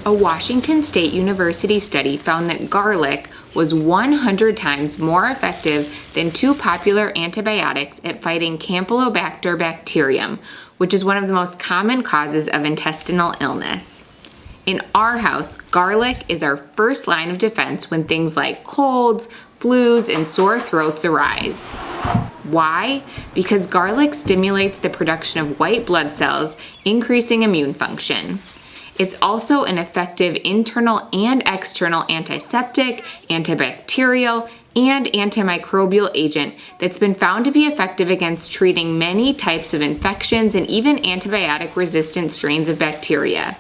A Washington State University study found that garlic was 100 times more effective than two popular antibiotics at fighting Campylobacter bacterium, which is one of the most common causes of intestinal illness. In our house, garlic is our first line of defense when things like colds, flus, and sore throats arise. Why? Because garlic stimulates the production of white blood cells, increasing immune function. It's also an effective internal and external antiseptic, antibacterial, and antimicrobial agent that's been found to be effective against treating many types of infections and even antibiotic-resistant strains of bacteria.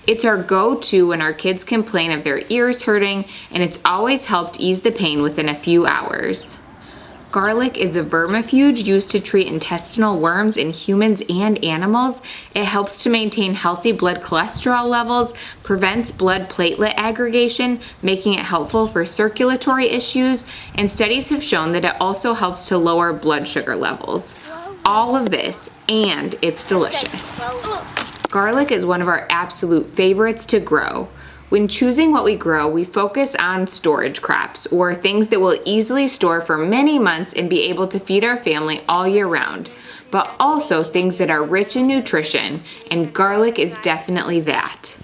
It's our go-to when our kids complain of their ears hurting, and it's always helped ease the pain within a few hours. Garlic is a vermifuge used to treat intestinal worms in humans and animals. It helps to maintain healthy blood cholesterol levels, prevents blood platelet aggregation, making it helpful for circulatory issues, and studies have shown that it also helps to lower blood sugar levels. All of this, and it's delicious. Garlic is one of our absolute favorites to grow. When choosing what we grow, we focus on storage crops, or things that will easily store for many months and be able to feed our family all year round, but also things that are rich in nutrition, and garlic is definitely that.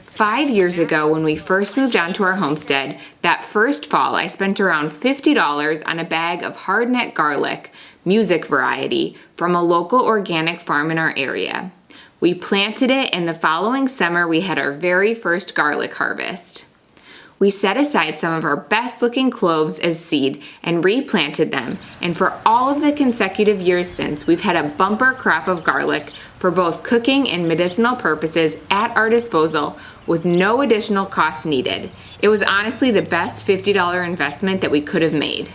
5 years ago, when we first moved onto our homestead, that first fall I spent around $50 on a bag of hardneck garlic, music variety, from a local organic farm in our area. We planted it, and the following summer we had our very first garlic harvest. We set aside some of our best looking cloves as seed and replanted them, and for all of the consecutive years since, we've had a bumper crop of garlic for both cooking and medicinal purposes at our disposal with no additional costs needed. It was honestly the best $50 investment that we could have made.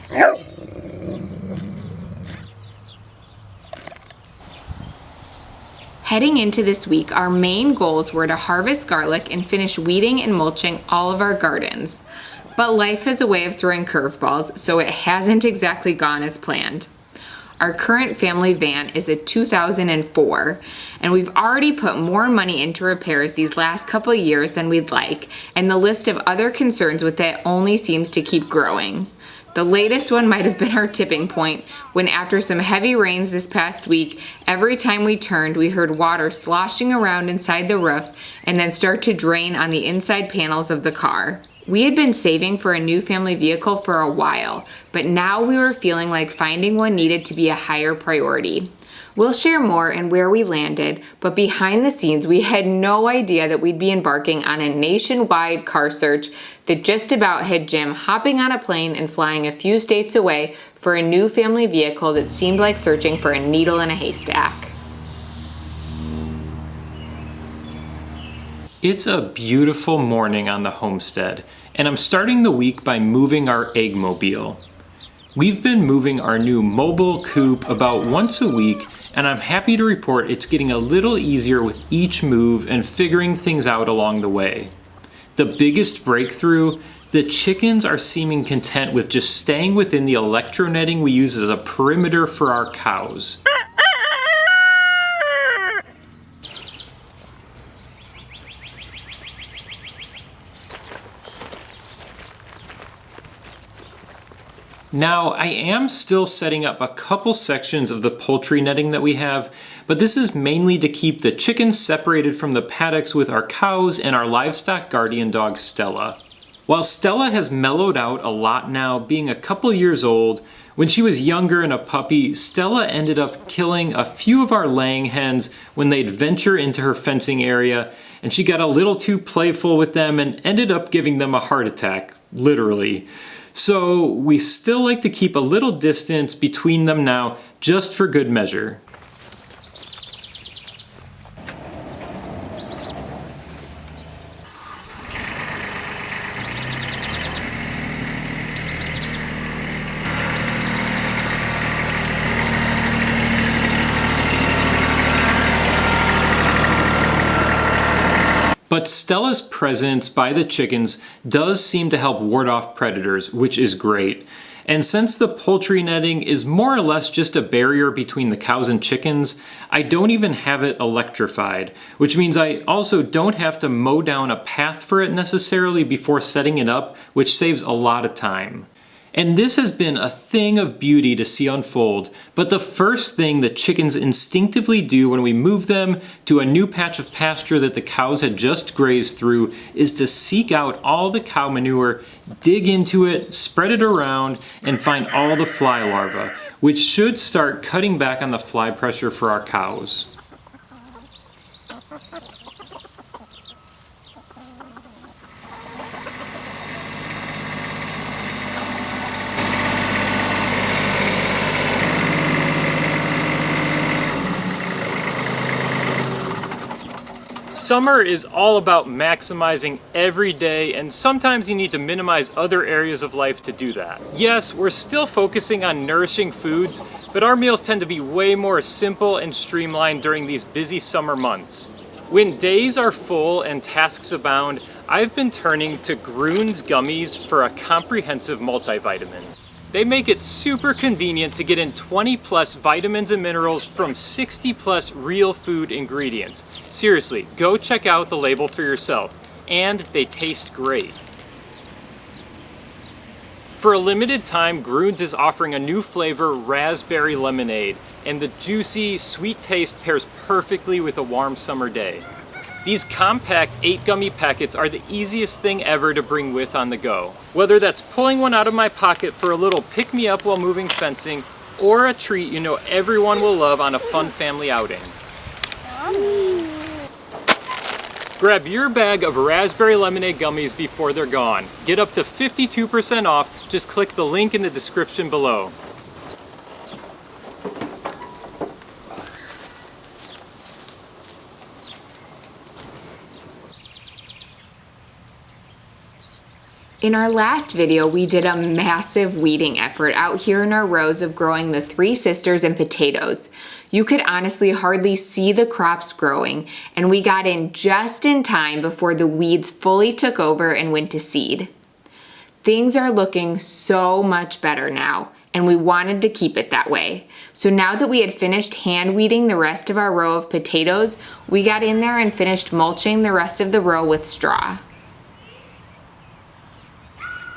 Heading into this week, our main goals were to harvest garlic and finish weeding and mulching all of our gardens. But life has a way of throwing curveballs, so it hasn't exactly gone as planned. Our current family van is a 2004, and we've already put more money into repairs these last couple of years than we'd like, and the list of other concerns with it only seems to keep growing. The latest one might have been our tipping point, when after some heavy rains this past week, every time we turned, we heard water sloshing around inside the roof and then start to drain on the inside panels of the car. We had been saving for a new family vehicle for a while, but now we were feeling like finding one needed to be a higher priority. We'll share more and where we landed, but behind the scenes, we had no idea that we'd be embarking on a nationwide car search that just about had Jim hopping on a plane and flying a few states away for a new family vehicle that seemed like searching for a needle in a haystack. It's a beautiful morning on the homestead, and I'm starting the week by moving our eggmobile. We've been moving our new mobile coop about once a week, and I'm happy to report it's getting a little easier with each move and figuring things out along the way. The biggest breakthrough, the chickens are seeming content with just staying within the electronetting we use as a perimeter for our cows. Now, I am still setting up a couple sections of the poultry netting that we have, but this is mainly to keep the chickens separated from the paddocks with our cows and our livestock guardian dog, Stella. While Stella has mellowed out a lot now, being a couple years old, when she was younger and a puppy, Stella ended up killing a few of our laying hens when they'd venture into her fencing area, and she got a little too playful with them and ended up giving them a heart attack, literally. So we still like to keep a little distance between them now, just for good measure. But Stella's presence by the chickens does seem to help ward off predators, which is great. And since the poultry netting is more or less just a barrier between the cows and chickens, I don't even have it electrified, which means I also don't have to mow down a path for it necessarily before setting it up, which saves a lot of time. And this has been a thing of beauty to see unfold, but the first thing the chickens instinctively do when we move them to a new patch of pasture that the cows had just grazed through is to seek out all the cow manure, dig into it, spread it around, and find all the fly larvae, which should start cutting back on the fly pressure for our cows. Summer is all about maximizing every day, and sometimes you need to minimize other areas of life to do that. Yes, we're still focusing on nourishing foods, but our meals tend to be way more simple and streamlined during these busy summer months. When days are full and tasks abound, I've been turning to Grün's gummies for a comprehensive multivitamin. They make it super convenient to get in 20 plus vitamins and minerals from 60 plus real food ingredients. Seriously, go check out the label for yourself. And they taste great. For a limited time, Grün's is offering a new flavor, raspberry lemonade, and the juicy, sweet taste pairs perfectly with a warm summer day. These compact 8 gummy packets are the easiest thing ever to bring with on the go. Whether that's pulling one out of my pocket for a little pick-me-up while moving fencing, or a treat you know everyone will love on a fun family outing. Grab your bag of raspberry lemonade gummies before they're gone. Get up to 52% off, just click the link in the description below. In our last video, we did a massive weeding effort out here in our rows of growing the Three Sisters and potatoes. You could honestly hardly see the crops growing, and we got in just in time before the weeds fully took over and went to seed. Things are looking so much better now, and we wanted to keep it that way. So now that we had finished hand weeding the rest of our row of potatoes, we got in there and finished mulching the rest of the row with straw.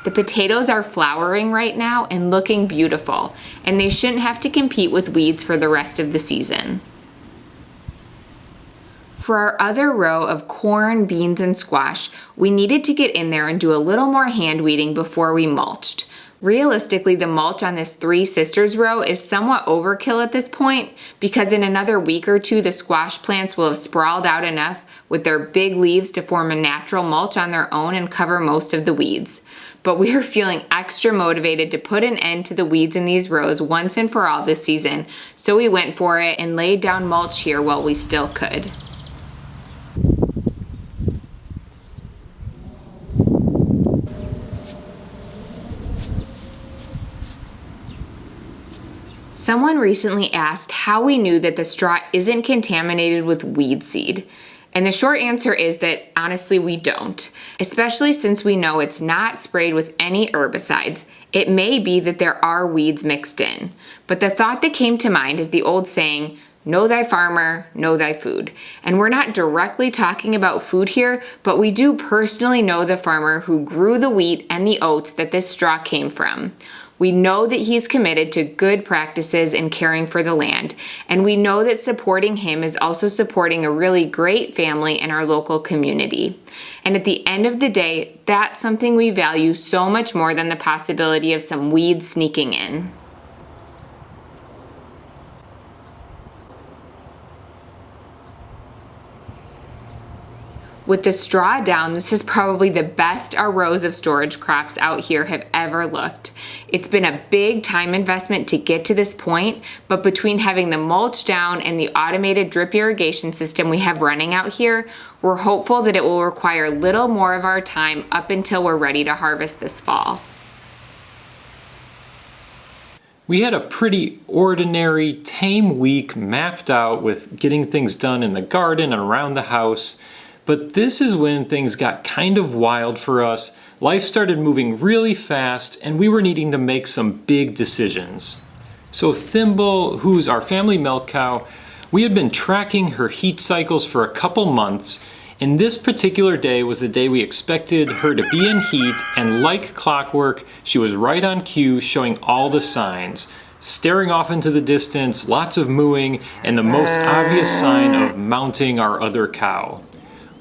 The potatoes are flowering right now and looking beautiful, and they shouldn't have to compete with weeds for the rest of the season. For our other row of corn, beans, and squash, we needed to get in there and do a little more hand weeding before we mulched. Realistically, the mulch on this Three Sisters row is somewhat overkill at this point because in another week or two, the squash plants will have sprawled out enough with their big leaves to form a natural mulch on their own and cover most of the weeds. But we are feeling extra motivated to put an end to the weeds in these rows once and for all this season, so we went for it and laid down mulch here while we still could. Someone recently asked how we knew that the straw isn't contaminated with weed seed. And the short answer is that honestly we don't, especially since we know it's not sprayed with any herbicides. It may be that there are weeds mixed in, but the thought that came to mind is the old saying, know thy farmer, know thy food. And we're not directly talking about food here, but we do personally know the farmer who grew the wheat and the oats that this straw came from. We know that he's committed to good practices in caring for the land, and we know that supporting him is also supporting a really great family in our local community. And at the end of the day, that's something we value so much more than the possibility of some weeds sneaking in. With the straw down, this is probably the best our rows of storage crops out here have ever looked. It's been a big time investment to get to this point, but between having the mulch down and the automated drip irrigation system we have running out here, we're hopeful that it will require little more of our time up until we're ready to harvest this fall. We had a pretty ordinary, tame week mapped out with getting things done in the garden and around the house. But this is when things got kind of wild for us, life started moving really fast and we were needing to make some big decisions. So Thimble, who's our family milk cow, we had been tracking her heat cycles for a couple months, and this particular day was the day we expected her to be in heat, and like clockwork, she was right on cue, showing all the signs. Staring off into the distance, lots of mooing, and the most obvious sign of mounting our other cow.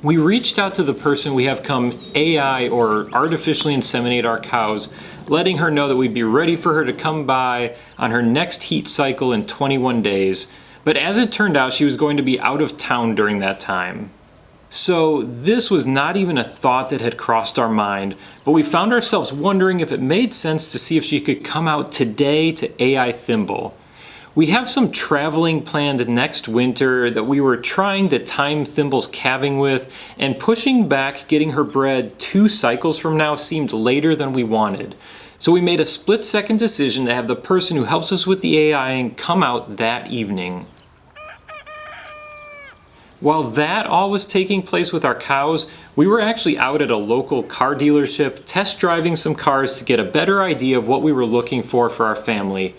We reached out to the person we have come AI or artificially inseminate our cows, letting her know that we'd be ready for her to come by on her next heat cycle in 21 days. But as it turned out, she was going to be out of town during that time. So this was not even a thought that had crossed our mind, but we found ourselves wondering if it made sense to see if she could come out today to AI Thimble. We have some traveling planned next winter that we were trying to time Thimble's calving with, and pushing back getting her bred 2 cycles from now seemed later than we wanted. So we made a split-second decision to have the person who helps us with the AIing come out that evening. While that all was taking place with our cows, we were actually out at a local car dealership test driving some cars to get a better idea of what we were looking for our family.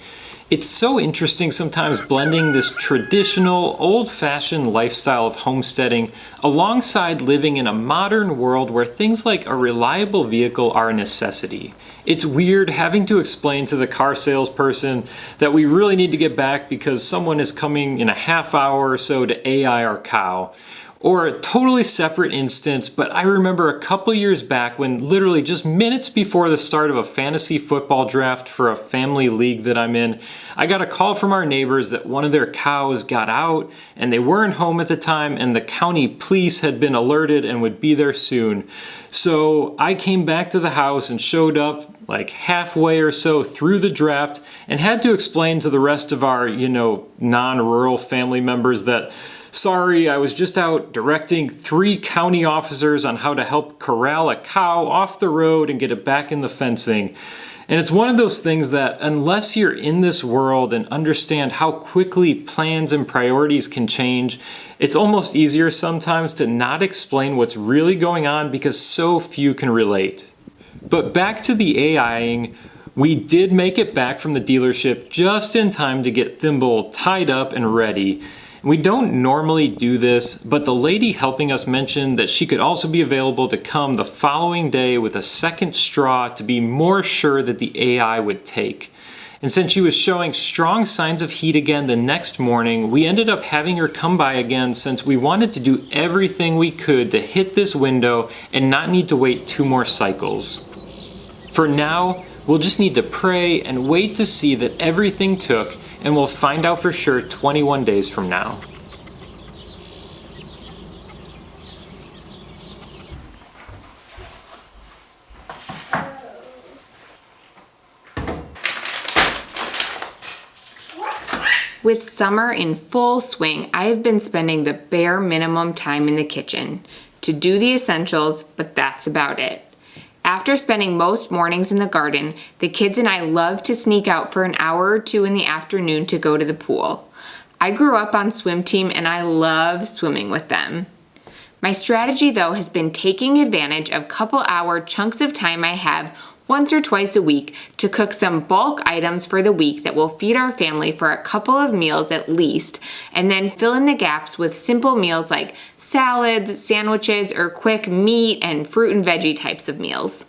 It's so interesting sometimes blending this traditional, old-fashioned lifestyle of homesteading alongside living in a modern world where things like a reliable vehicle are a necessity. It's weird having to explain to the car salesperson that we really need to get back because someone is coming in a half hour or so to AI our cow. Or a totally separate instance, but I remember a couple years back when literally just minutes before the start of a fantasy football draft for a family league that I'm in, I got a call from our neighbors that one of their cows got out and they weren't home at the time, and the county police had been alerted and would be there soon. So I came back to the house and showed up like halfway or so through the draft and had to explain to the rest of our, non-rural family members that, sorry, I was just out directing 3 county officers on how to help corral a cow off the road and get it back in the fencing. And it's one of those things that unless you're in this world and understand how quickly plans and priorities can change, it's almost easier sometimes to not explain what's really going on because so few can relate. But back to the AIing, we did make it back from the dealership just in time to get Thimble tied up and ready. We don't normally do this, but the lady helping us mentioned that she could also be available to come the following day with a second straw to be more sure that the AI would take. And since she was showing strong signs of heat again the next morning, we ended up having her come by again since we wanted to do everything we could to hit this window and not need to wait 2 more cycles. For now, we'll just need to pray and wait to see that everything took, and we'll find out for sure 21 days from now. With summer in full swing, I have been spending the bare minimum time in the kitchen to do the essentials, but that's about it. After spending most mornings in the garden, the kids and I love to sneak out for an hour or 2 in the afternoon to go to the pool. I grew up on swim team and I love swimming with them. My strategy though has been taking advantage of couple hour chunks of time I have once or twice a week to cook some bulk items for the week that will feed our family for a couple of meals at least, and then fill in the gaps with simple meals like salads, sandwiches, or quick meat and fruit and veggie types of meals.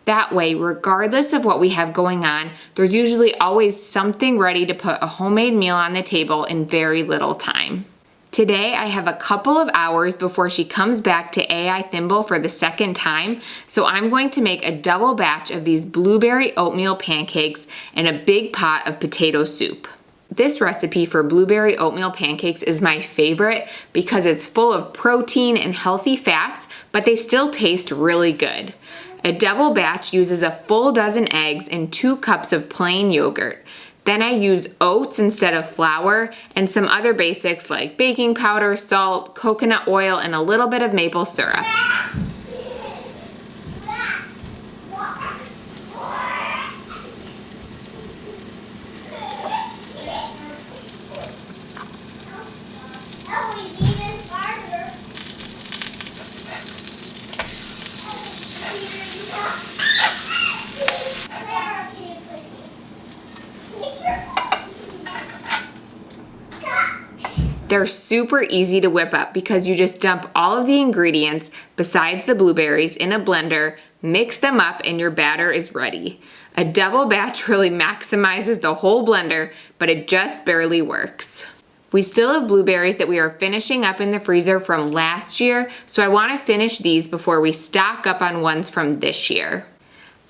That way, regardless of what we have going on, there's usually always something ready to put a homemade meal on the table in very little time. Today, I have a couple of hours before she comes back to AI Thimble for the second time, so I'm going to make a double batch of these blueberry oatmeal pancakes and a big pot of potato soup. This recipe for blueberry oatmeal pancakes is my favorite because it's full of protein and healthy fats, but they still taste really good. A double batch uses a full dozen eggs and 2 cups of plain yogurt. Then I use oats instead of flour and some other basics like baking powder, salt, coconut oil, and a little bit of maple syrup. they're super easy to whip up because you just dump all of the ingredients besides the blueberries in a blender, mix them up, and your batter is ready. A double batch really maximizes the whole blender, but it just barely works. We still have blueberries that we are finishing up in the freezer from last year, so I want to finish these before we stock up on ones from this year.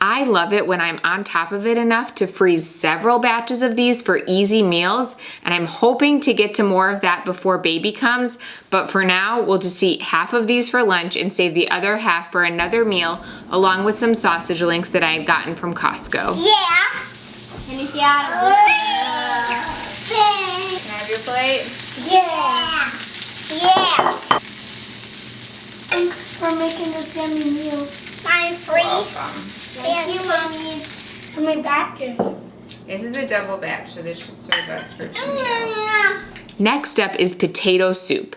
I love it when I'm on top of it enough to freeze several batches of these for easy meals, and I'm hoping to get to more of that before baby comes, but for now, we'll just eat half of these for lunch and save the other half for another meal, along with some sausage links that I had gotten from Costco. Yeah. Can you see out of this? Can I have your plate? Yeah. Yeah. Thanks for making this yummy meal. I'm free. Thank you, Mommy. How many batches? This is a double batch, so this should serve us for 2 meals. Next up is potato soup.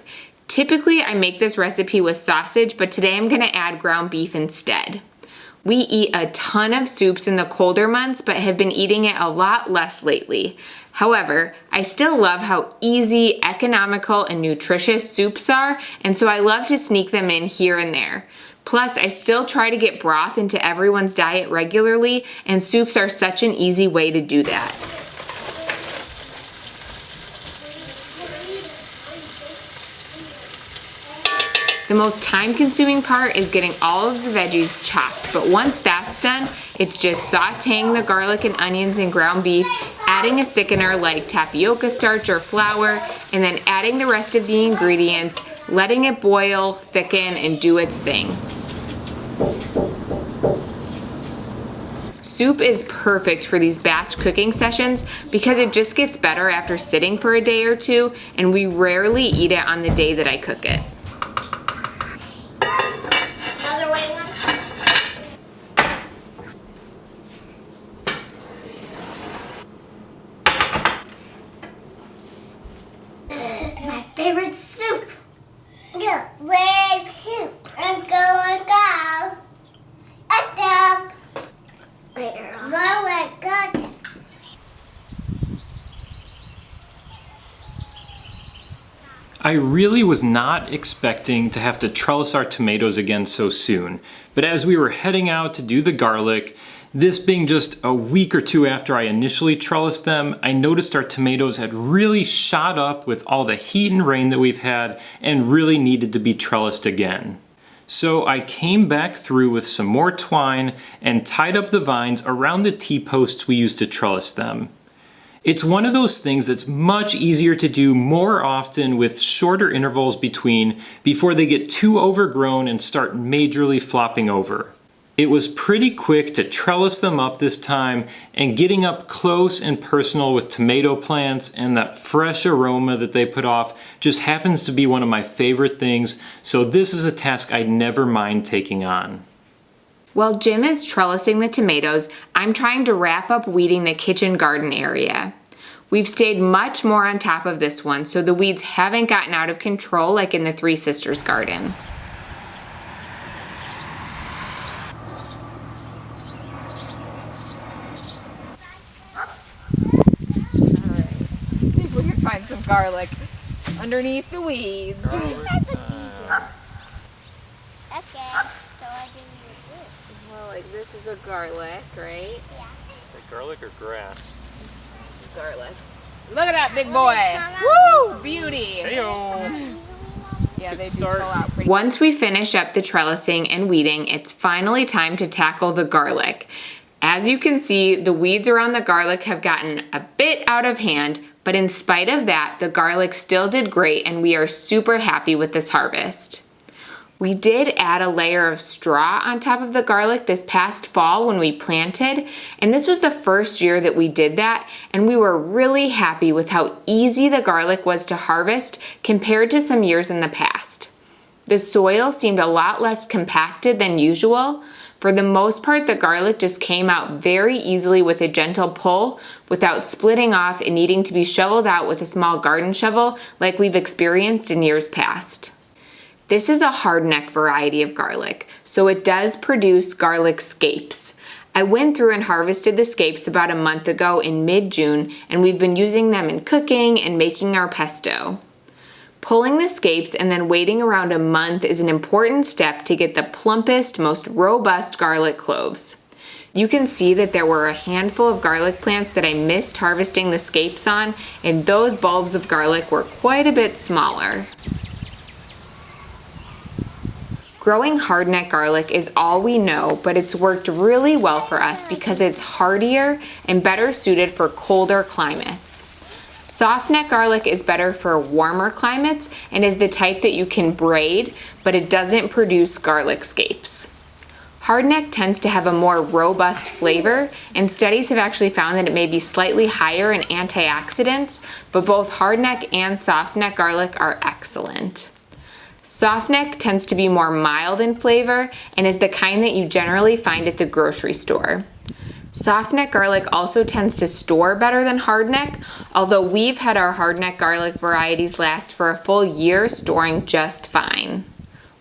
Typically, I make this recipe with sausage, but today I'm gonna add ground beef instead. We eat a ton of soups in the colder months, but have been eating it a lot less lately. However, I still love how easy, economical, and nutritious soups are, and so I love to sneak them in here and there. Plus, I still try to get broth into everyone's diet regularly, and soups are such an easy way to do that. The most time-consuming part is getting all of the veggies chopped, but once that's done, it's just sauteing the garlic and onions and ground beef, adding a thickener like tapioca starch or flour, and then adding the rest of the ingredients, letting it boil, thicken, and do its thing. Soup is perfect for these batch cooking sessions because it just gets better after sitting for a day or two, and we rarely eat it on the day that I cook it. Another way one. My favorite soup. Yeah, red soup. I'm going to go. Up. Oh, God. I really was not expecting to have to trellis our tomatoes again so soon, but as we were heading out to do the garlic, this being just a week or two after I initially trellised them, I noticed our tomatoes had really shot up with all the heat and rain that we've had and really needed to be trellised again. So I came back through with some more twine and tied up the vines around the T-posts we used to trellis them. It's one of those things that's much easier to do more often with shorter intervals between before they get too overgrown and start majorly flopping over. It was pretty quick to trellis them up this time, and getting up close and personal with tomato plants and that fresh aroma that they put off just happens to be one of my favorite things, so this is a task I'd never mind taking on. While Jim is trellising the tomatoes, I'm trying to wrap up weeding the kitchen garden area. We've stayed much more on top of this one, so the weeds haven't gotten out of control like in the Three Sisters garden. See if we can find some garlic underneath the weeds. Okay, so I give you a blue. Well, like this is a garlic, right? Yeah. Is it garlic or grass? Garlic. Look at that big boy. Woo! Beauty. Heyo! Yeah, they do start. pull out pretty. Once we finish up the trellising and weeding, it's finally time to tackle the garlic. As you can see, the weeds around the garlic have gotten a bit out of hand, but in spite of that, the garlic still did great and we are super happy with this harvest. We did add a layer of straw on top of the garlic this past fall when we planted, and this was the first year that we did that, and we were really happy with how easy the garlic was to harvest compared to some years in the past. The soil seemed a lot less compacted than usual. For the most part, the garlic just came out very easily with a gentle pull without splitting off and needing to be shoveled out with a small garden shovel like we've experienced in years past. This is a hardneck variety of garlic, so it does produce garlic scapes. I went through and harvested the scapes about a month ago in mid-June, and we've been using them in cooking and making our pesto. Pulling the scapes and then waiting around a month is an important step to get the plumpest, most robust garlic cloves. You can see that there were a handful of garlic plants that I missed harvesting the scapes on, and those bulbs of garlic were quite a bit smaller. Growing hardneck garlic is all we know, but it's worked really well for us because it's hardier and better suited for colder climates. Softneck garlic is better for warmer climates and is the type that you can braid, but it doesn't produce garlic scapes. Hardneck tends to have a more robust flavor, and studies have actually found that it may be slightly higher in antioxidants, but both hardneck and softneck garlic are excellent. Softneck tends to be more mild in flavor and is the kind that you generally find at the grocery store. Softneck garlic also tends to store better than hardneck, although we've had our hardneck garlic varieties last for a full year, storing just fine.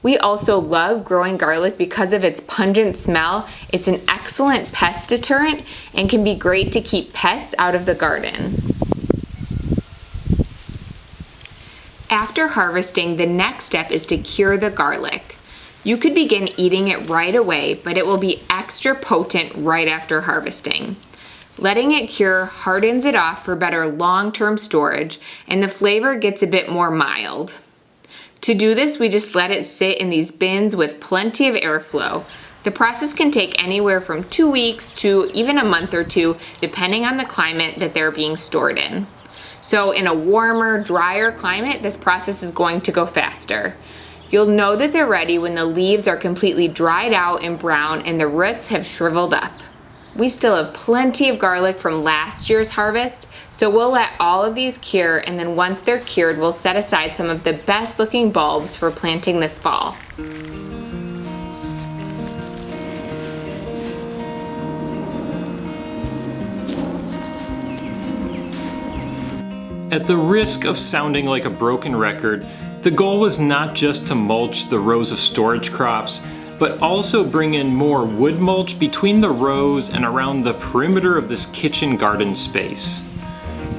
We also love growing garlic because of its pungent smell. It's an excellent pest deterrent and can be great to keep pests out of the garden. After harvesting, the next step is to cure the garlic. You could begin eating it right away, but it will be extra potent right after harvesting. Letting it cure hardens it off for better long-term storage, and the flavor gets a bit more mild. To do this, we just let it sit in these bins with plenty of airflow. The process can take anywhere from 2 weeks to even a month or two, depending on the climate that they're being stored in. So in a warmer, drier climate, this process is going to go faster. You'll know that they're ready when the leaves are completely dried out and brown and the roots have shriveled up. We still have plenty of garlic from last year's harvest, so we'll let all of these cure, and then once they're cured, we'll set aside some of the best looking bulbs for planting this fall. At the risk of sounding like a broken record, the goal was not just to mulch the rows of storage crops, but also bring in more wood mulch between the rows and around the perimeter of this kitchen garden space.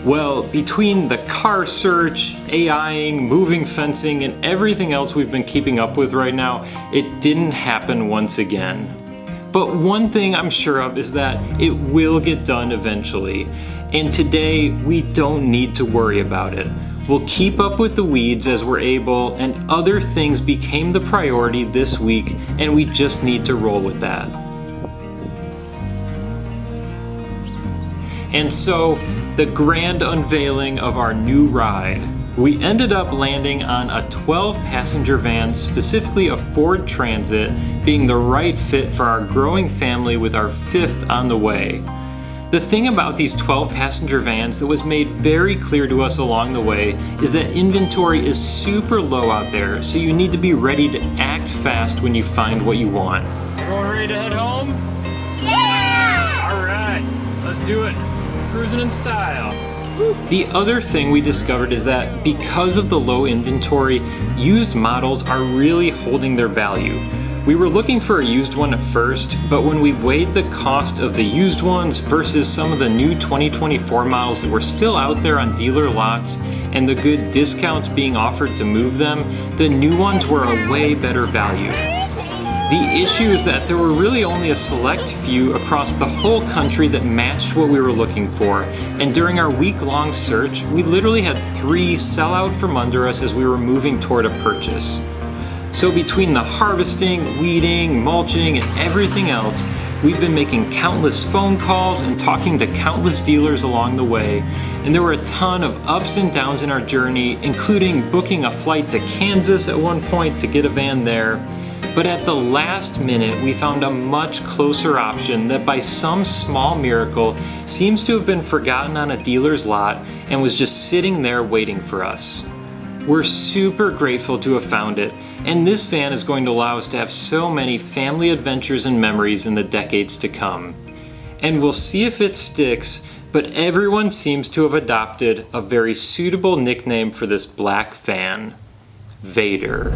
Well, between the car search, AIing, moving fencing, and everything else we've been keeping up with right now, it didn't happen once again. But one thing I'm sure of is that it will get done eventually. And today, we don't need to worry about it. We'll keep up with the weeds as we're able, and other things became the priority this week, and we just need to roll with that. And so, the grand unveiling of our new ride. We ended up landing on a 12-passenger van, specifically a Ford Transit, being the right fit for our growing family with our 5th on the way. The thing about these 12-passenger vans that was made very clear to us along the way is that inventory is super low out there, so you need to be ready to act fast when you find what you want. Everyone ready to head home? Yeah! Alright, let's do it. Cruising in style. The other thing we discovered is that because of the low inventory, used models are really holding their value. We were looking for a used one at first, but when we weighed the cost of the used ones versus some of the new 2024 models that were still out there on dealer lots and the good discounts being offered to move them, the new ones were a way better value. The issue is that there were really only a select few across the whole country that matched what we were looking for, and during our week-long search, we literally had 3 sell out from under us as we were moving toward a purchase. So between the harvesting, weeding, mulching, and everything else, we've been making countless phone calls and talking to countless dealers along the way, and there were a ton of ups and downs in our journey, including booking a flight to Kansas at one point to get a van there. But at the last minute, we found a much closer option that by some small miracle seems to have been forgotten on a dealer's lot and was just sitting there waiting for us. We're super grateful to have found it, and this van is going to allow us to have so many family adventures and memories in the decades to come. And we'll see if it sticks, but everyone seems to have adopted a very suitable nickname for this black van: Vader.